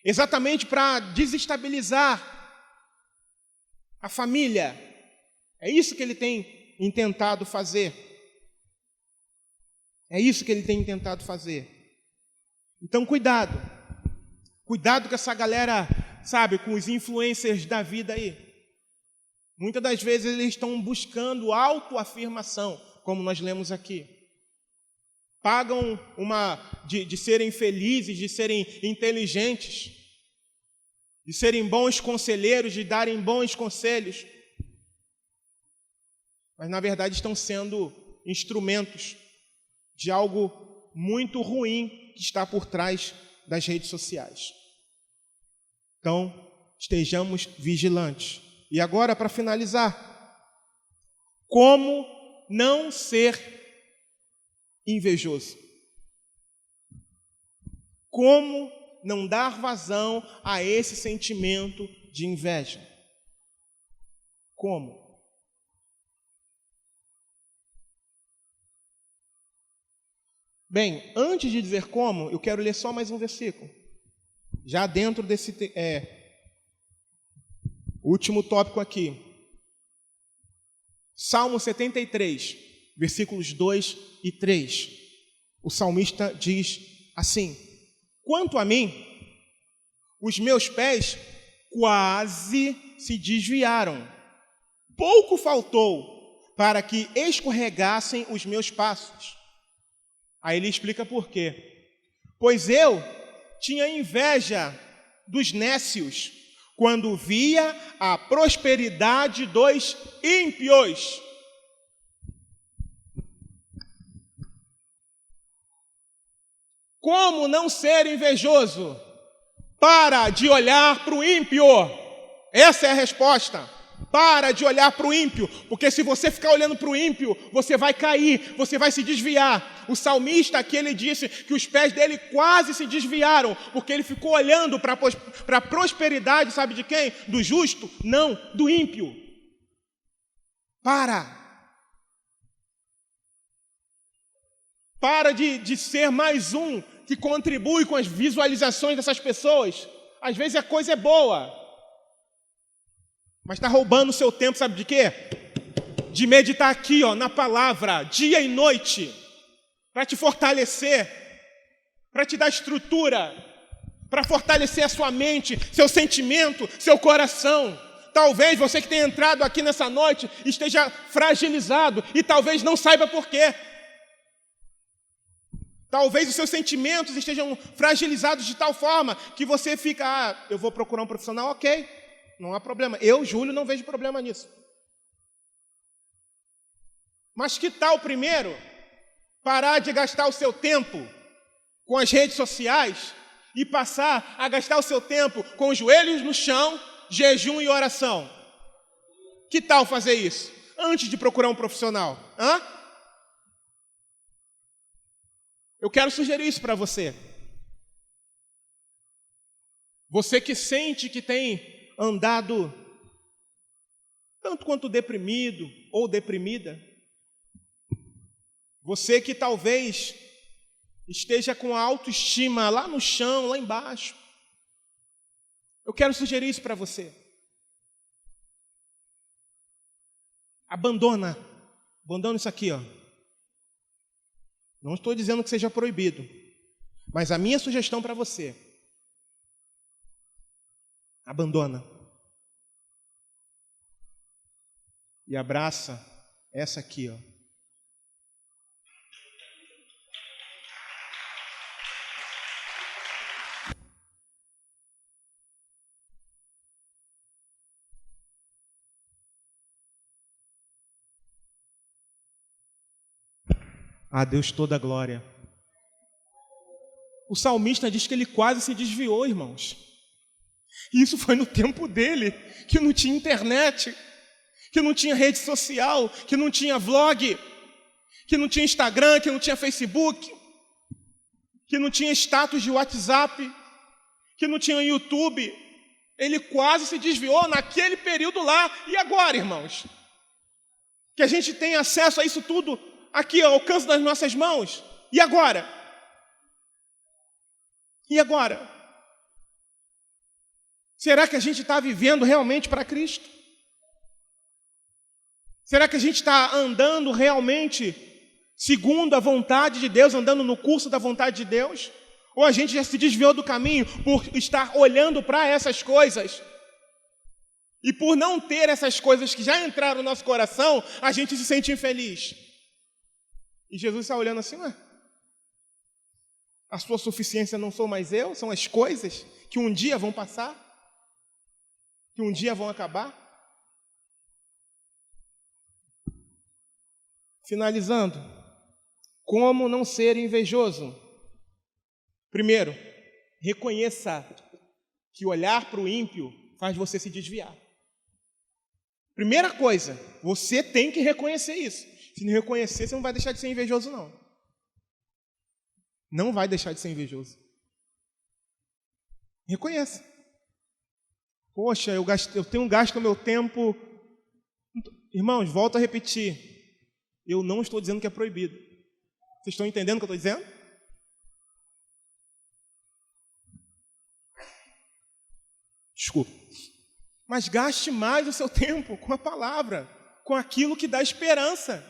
Exatamente para desestabilizar a família. É isso que ele tem intentado fazer. É isso que ele tem tentado fazer. Então, cuidado. Cuidado com essa galera, sabe, com os influencers da vida aí. Muitas das vezes eles estão buscando autoafirmação, como nós lemos aqui. Pagam de serem felizes, de serem inteligentes, de serem bons conselheiros, de darem bons conselhos. mas na verdade estão sendo instrumentos de algo muito ruim que está por trás das redes sociais. Então, estejamos vigilantes. E agora, para finalizar, como não ser invejoso? Como não dar vazão a esse sentimento de inveja? Como? Bem, antes de dizer como, eu quero ler só mais um versículo. Já dentro desse último tópico aqui. Salmo 73, versículos 2 e 3. O salmista diz assim: quanto a mim, os meus pés quase se desviaram. Pouco faltou para que escorregassem os meus passos. Aí ele explica por quê. Pois eu tinha inveja dos nécios quando via a prosperidade dos ímpios. Como não ser invejoso? Para de olhar para o ímpio. Essa é a resposta. Para de olhar para o ímpio, porque se você ficar olhando para o ímpio, você vai cair, você vai se desviar. O salmista aqui, ele disse que os pés dele quase se desviaram, porque ele ficou olhando para a prosperidade, sabe de quem? Do justo? Não, do ímpio. Para de ser mais um que contribui com as visualizações dessas pessoas. Às vezes a coisa é boa, mas está roubando o seu tempo, sabe de quê? De meditar aqui, na palavra, dia e noite, para te fortalecer, para te dar estrutura, para fortalecer a sua mente, seu sentimento, seu coração. Talvez você que tenha entrado aqui nessa noite esteja fragilizado e talvez não saiba por quê. Talvez os seus sentimentos estejam fragilizados de tal forma que você fica, eu vou procurar um profissional, ok. Não há problema. Eu, Júlio, não vejo problema nisso. Mas que tal, primeiro, parar de gastar o seu tempo com as redes sociais e passar a gastar o seu tempo com os joelhos no chão, jejum e oração? Que tal fazer isso? Antes de procurar um profissional. Eu quero sugerir isso para você. Você que sente que tem andado tanto quanto deprimido ou deprimida, você que talvez esteja com a autoestima lá no chão, lá embaixo, eu quero sugerir isso para você. Abandona isso aqui, Não estou dizendo que seja proibido, mas a minha sugestão para você: abandona. E abraça essa aqui, A Deus toda a glória. O salmista diz que ele quase se desviou, irmãos. E isso foi no tempo dele, que não tinha internet, que não tinha rede social, que não tinha vlog, que não tinha Instagram, que não tinha Facebook, que não tinha status de WhatsApp, que não tinha YouTube. Ele quase se desviou naquele período lá. E agora, irmãos? Que a gente tem acesso a isso tudo aqui ao alcance das nossas mãos. E agora? E agora? Será que a gente está vivendo realmente para Cristo? Será que a gente está andando realmente segundo a vontade de Deus, andando no curso da vontade de Deus? Ou a gente já se desviou do caminho por estar olhando para essas coisas? E por não ter essas coisas que já entraram no nosso coração, a gente se sente infeliz. E Jesus está olhando assim, a sua suficiência não sou mais eu, são as coisas que um dia vão passar, que um dia vão acabar. Finalizando, como não ser invejoso? Primeiro, reconheça que olhar para o ímpio faz você se desviar. Primeira coisa, você tem que reconhecer isso. Se não reconhecer, você não vai deixar de ser invejoso, não. Não vai deixar de ser invejoso. Reconheça. Poxa, eu tenho gasto meu tempo. Irmãos, volto a repetir. Eu não estou dizendo que é proibido. Vocês estão entendendo o que eu estou dizendo? Desculpa. Mas gaste mais o seu tempo com a palavra, com aquilo que dá esperança.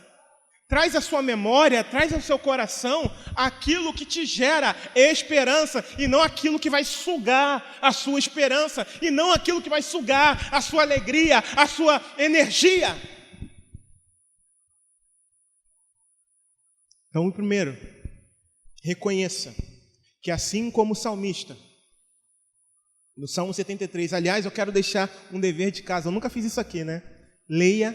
Traz à sua memória, traz ao seu coração aquilo que te gera esperança e não aquilo que vai sugar a sua esperança e não aquilo que vai sugar a sua alegria, a sua energia. Então, primeiro, reconheça que assim como o salmista, no Salmo 73, aliás, eu quero deixar um dever de casa, eu nunca fiz isso aqui, né? Leia,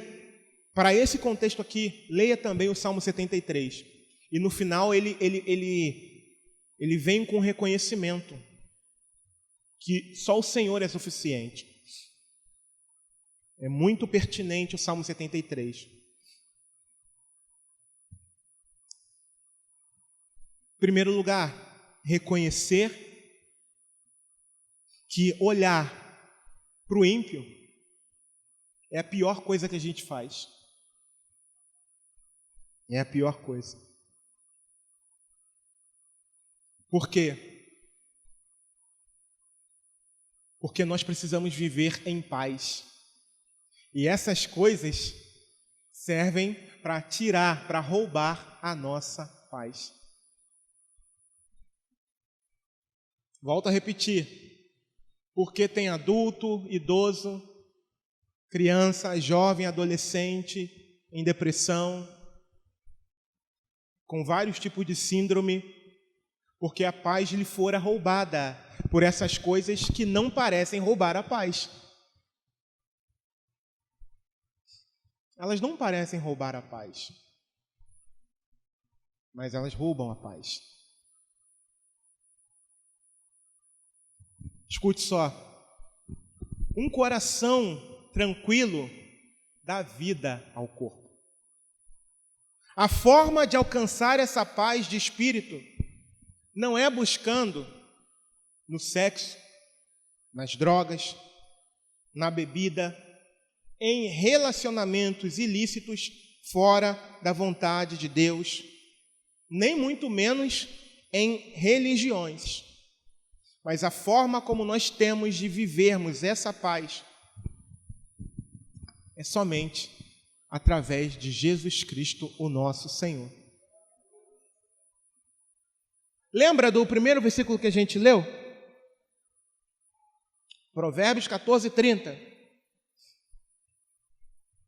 para esse contexto aqui, leia também o Salmo 73. E no final ele vem com reconhecimento que só o Senhor é suficiente. É muito pertinente o Salmo 73. Em primeiro lugar, reconhecer que olhar para o ímpio é a pior coisa que a gente faz. É a pior coisa. Por quê? Porque nós precisamos viver em paz. E essas coisas servem para tirar, para roubar a nossa paz. Volto a repetir. Porque tem adulto, idoso, criança, jovem, adolescente, em depressão, com vários tipos de síndrome, porque a paz lhe fora roubada por essas coisas que não parecem roubar a paz. Elas não parecem roubar a paz, mas elas roubam a paz. Escute só, um coração tranquilo dá vida ao corpo. A forma de alcançar essa paz de espírito não é buscando no sexo, nas drogas, na bebida, em relacionamentos ilícitos fora da vontade de Deus, nem muito menos em religiões. Mas a forma como nós temos de vivermos essa paz é somente através de Jesus Cristo, o nosso Senhor. Lembra do primeiro versículo que a gente leu? Provérbios 14:30.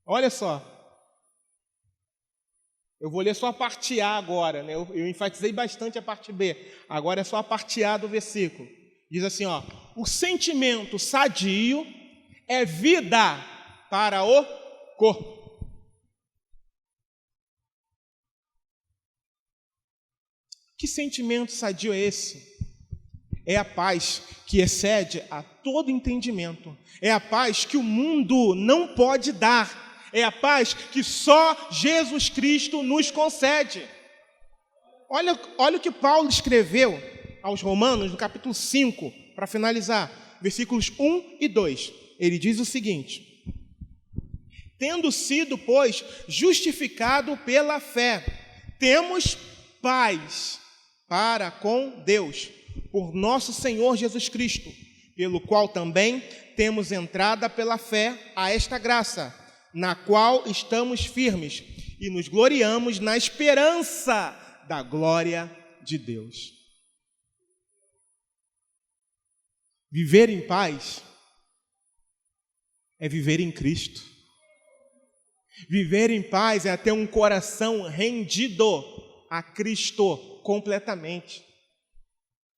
Olha só. Eu vou ler só a parte A agora, né? Eu enfatizei bastante a parte B. Agora é só a parte A do versículo. Diz assim, ó: o sentimento sadio é vida para o corpo. Que sentimento sadio é esse? É a paz que excede a todo entendimento. É a paz que o mundo não pode dar. É a paz que só Jesus Cristo nos concede. Olha o que Paulo escreveu aos Romanos, no capítulo 5, para finalizar, versículos 1 e 2. Ele diz o seguinte: tendo sido, pois, justificado pela fé, temos paz para com Deus, por nosso Senhor Jesus Cristo, pelo qual também temos entrada pela fé a esta graça, na qual estamos firmes e nos gloriamos na esperança da glória de Deus. Viver em paz é viver em Cristo. Viver em paz é ter um coração rendido a Cristo completamente.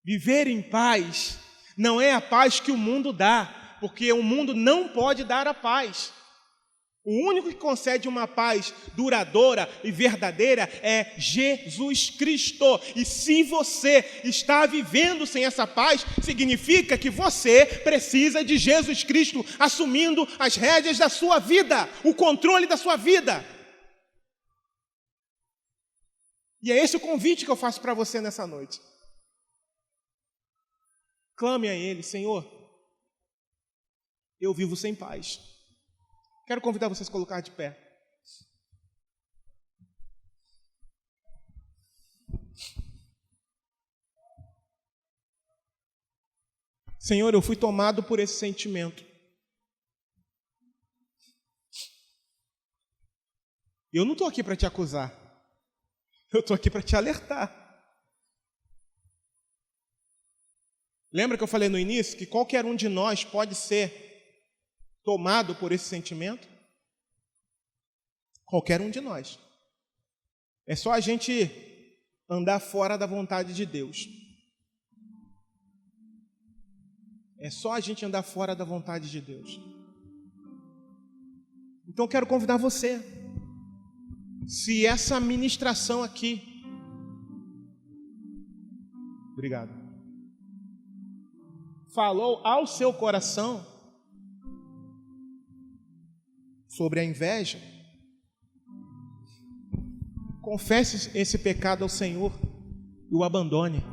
Viver em paz não é a paz que o mundo dá, porque o mundo não pode dar a paz. O único que concede uma paz duradoura e verdadeira é Jesus Cristo. E se você está vivendo sem essa paz, significa que você precisa de Jesus Cristo assumindo as rédeas da sua vida, o controle da sua vida. E é esse o convite que eu faço para você nessa noite. Clame a Ele: Senhor, eu vivo sem paz. Quero convidar vocês a colocar de pé. Senhor, eu fui tomado por esse sentimento. Eu não estou aqui para te acusar. Eu estou aqui para te alertar. Lembra que eu falei no início que qualquer um de nós pode ser tomado por esse sentimento? Qualquer um de nós. É só a gente andar fora da vontade de Deus. É só a gente andar fora da vontade de Deus. Então eu quero convidar você. Se essa ministração aqui... Obrigado. Falou ao seu coração sobre a inveja, confesse esse pecado ao Senhor e o abandone.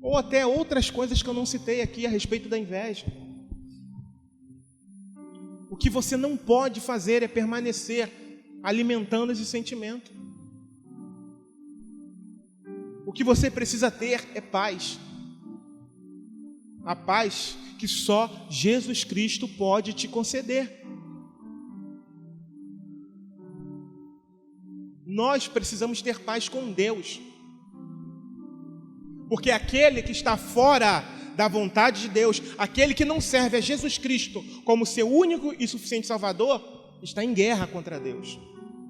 Ou até outras coisas que eu não citei aqui a respeito da inveja. O que você não pode fazer é permanecer alimentando esse sentimento. O que você precisa ter é paz. A paz que só Jesus Cristo pode te conceder. Nós precisamos ter paz com Deus. Porque aquele que está fora da vontade de Deus, aquele que não serve a Jesus Cristo como seu único e suficiente Salvador, está em guerra contra Deus.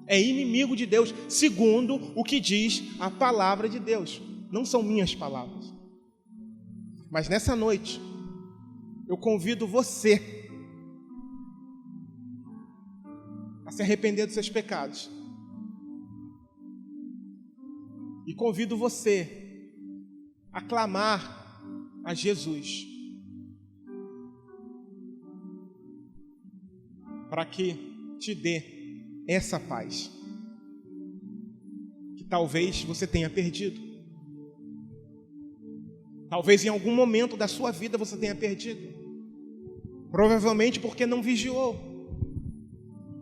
É inimigo de Deus, segundo o que diz a palavra de Deus. Não são minhas palavras. Mas nessa noite, eu convido você a se arrepender dos seus pecados. E convido você a clamar a Jesus para que te dê essa paz que talvez você tenha perdido. Talvez em algum momento da sua vida você tenha perdido. Provavelmente porque não vigiou.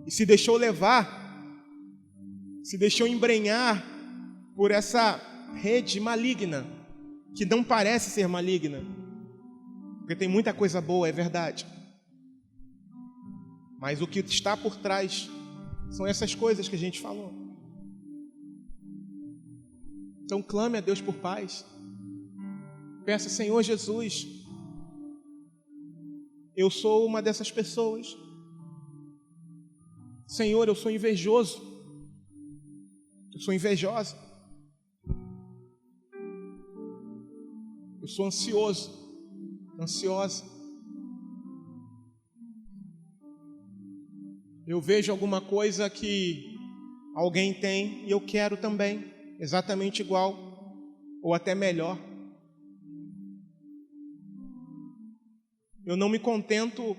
E se deixou levar, se deixou embrenhar por essa rede maligna, que não parece ser maligna. Porque tem muita coisa boa, é verdade. Mas o que está por trás são essas coisas que a gente falou. Então clame a Deus por paz. Peça: Senhor Jesus, eu sou uma dessas pessoas. Senhor, eu sou invejoso. Eu sou invejosa. Eu sou ansioso, ansiosa. Eu vejo alguma coisa que alguém tem e eu quero também, exatamente igual, ou até melhor. Eu não me contento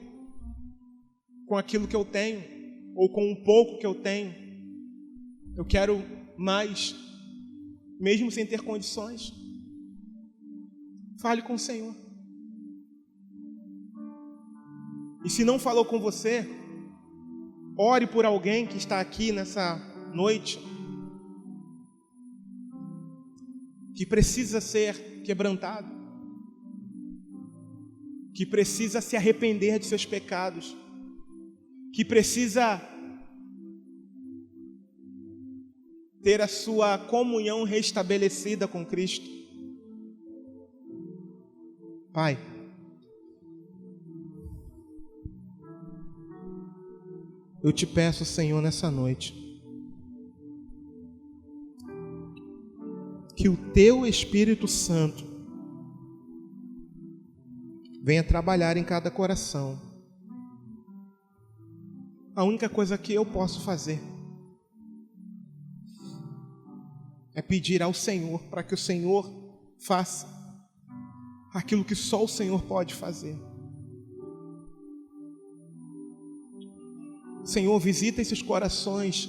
com aquilo que eu tenho, ou com um pouco que eu tenho. Eu quero mais, mesmo sem ter condições. Fale com o Senhor. E se não falou com você, ore por alguém que está aqui nessa noite, que precisa ser quebrantado, que precisa se arrepender de seus pecados, que precisa ter a sua comunhão restabelecida com Cristo. Pai, eu te peço, Senhor, nessa noite, que o Teu Espírito Santo venha trabalhar em cada coração, a única coisa que eu posso fazer é pedir ao Senhor para que o Senhor faça aquilo que só o Senhor pode fazer. Senhor, visita esses corações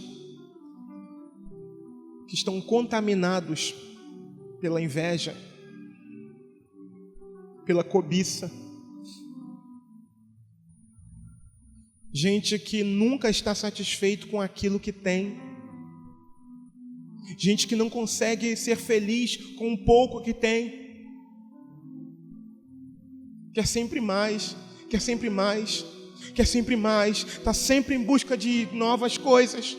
que estão contaminados pela inveja, pela cobiça. Gente que nunca está satisfeito com aquilo que tem. Gente que não consegue ser feliz com o pouco que tem. Quer sempre mais, quer sempre mais, quer sempre mais. Está sempre em busca de novas coisas.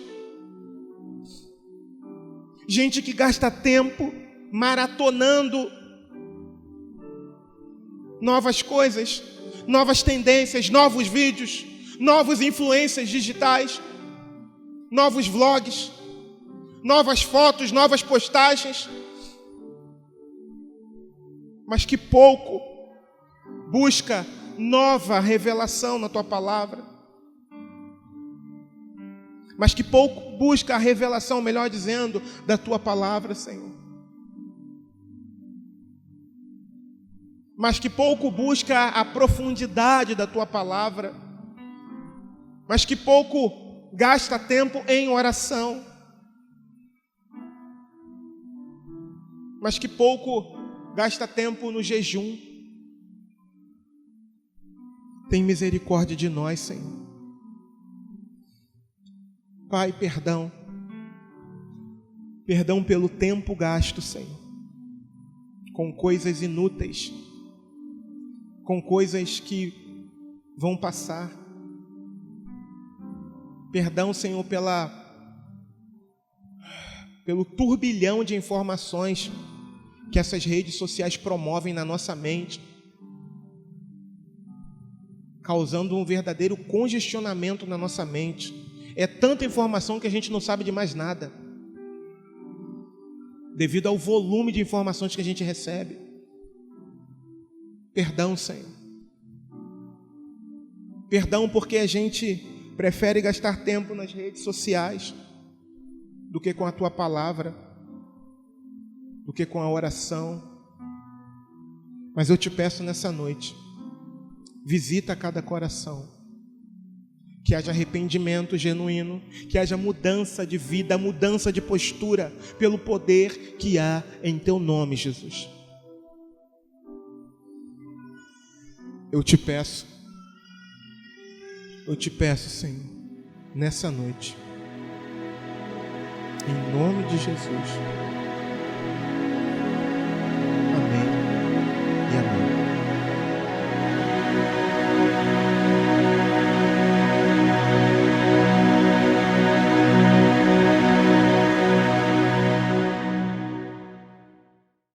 Gente que gasta tempo maratonando novas coisas, novas tendências, novos vídeos, novos influencers digitais, novos vlogs, novas fotos, novas postagens, mas que pouco busca nova revelação na tua palavra, mas que pouco busca a revelação, melhor dizendo, da tua palavra, Senhor. Mas que pouco busca a profundidade da tua palavra, mas que pouco gasta tempo em oração, mas que pouco gasta tempo no jejum. Tem misericórdia de nós, Senhor. Pai, perdão. Perdão pelo tempo gasto, Senhor, com coisas inúteis, com coisas que vão passar. Perdão, Senhor, pelo turbilhão de informações que essas redes sociais promovem na nossa mente, causando um verdadeiro congestionamento na nossa mente. É tanta informação que a gente não sabe de mais nada, devido ao volume de informações que a gente recebe. Perdão, Senhor. Perdão porque a gente prefere gastar tempo nas redes sociais do que com a tua palavra, do que com a oração. Mas eu te peço nessa noite, visita cada coração, que haja arrependimento genuíno, que haja mudança de vida, mudança de postura, pelo poder que há em teu nome, Jesus. Eu te peço, Senhor, nessa noite, em nome de Jesus.